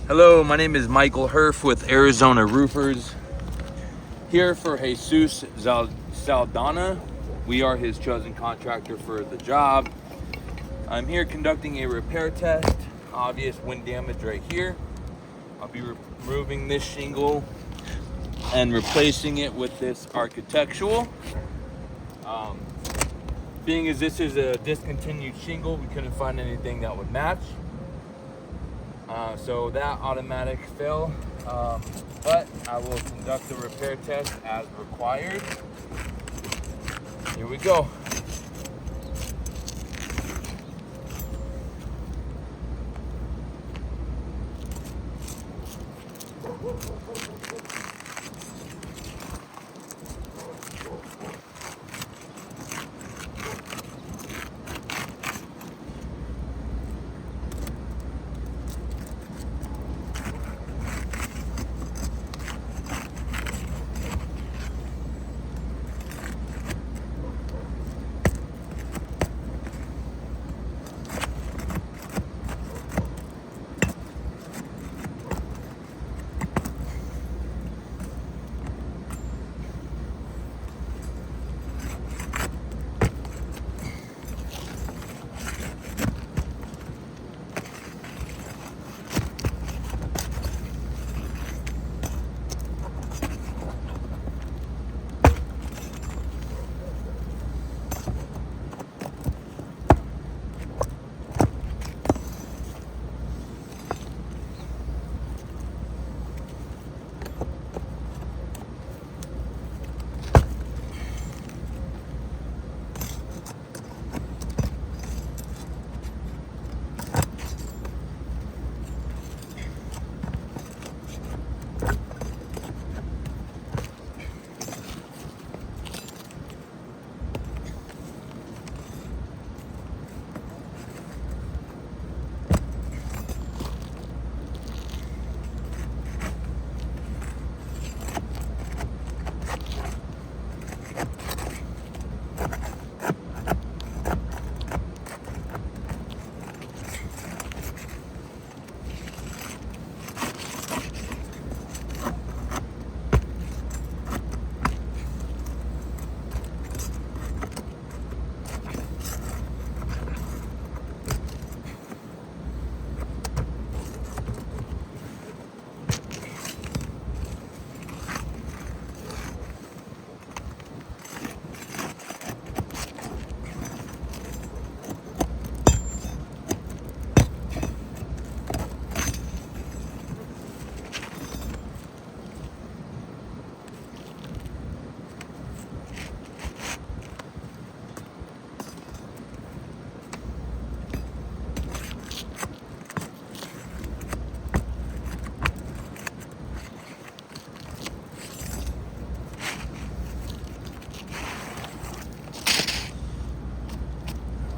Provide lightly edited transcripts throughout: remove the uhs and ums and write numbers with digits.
Hello, my name is Michael Herf with Arizona Roofers. Here for Jesus Saldana. We are his chosen contractor for the job. I'm here conducting a repair test. Obvious wind damage right here. I'll be removing this shingle and replacing it with this architectural. Being as this is a discontinued shingle, we couldn't find anything that would match. So that automatic fell, but I will conduct the repair test as required. Here we go.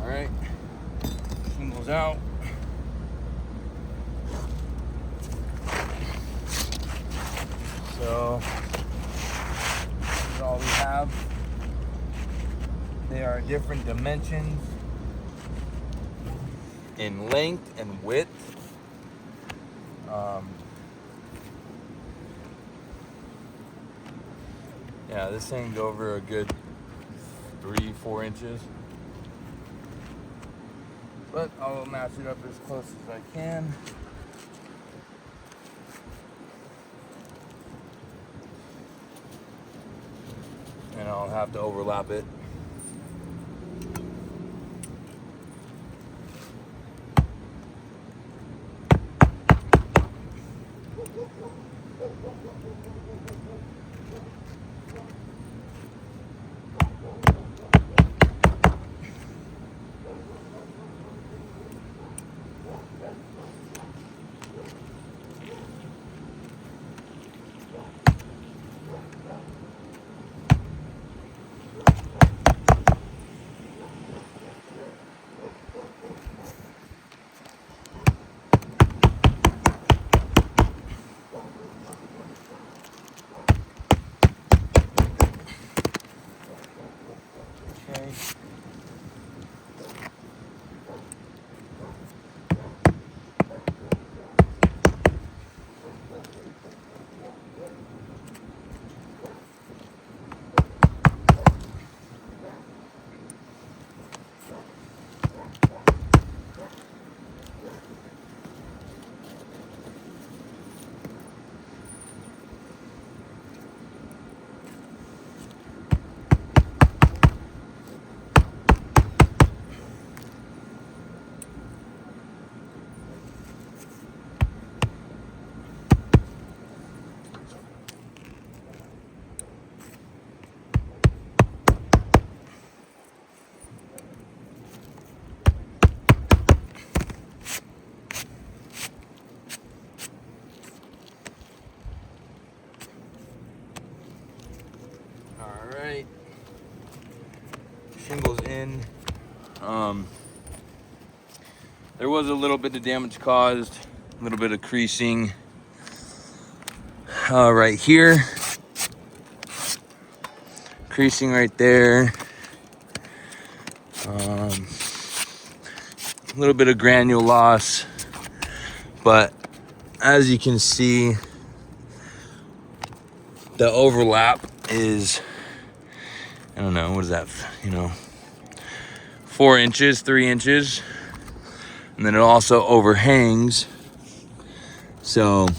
All right, shingles out. So this is all we have. They are different dimensions in length and width. Yeah, this thing's over a good 3-4 inches. But I'll match it up as close as I can. And I'll have to overlap it. shingles in. There was a little bit of damage caused, a little bit of creasing right here, creasing right there, a little bit of granule loss, but as you can see, the overlap is, I don't know, what is that, 4 inches, 3 inches, and then it also overhangs. So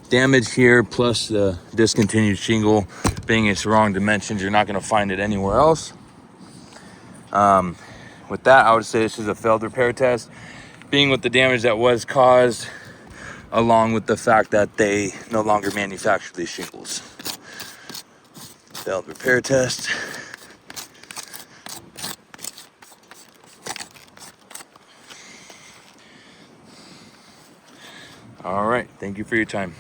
damage here plus the discontinued shingle being its wrong dimensions, you're not going to find it anywhere else. With that, I would say this is a failed repair test, being with the damage that was caused, along with the fact that they no longer manufacture these shingles. Failed repair test. All right, thank you for your time.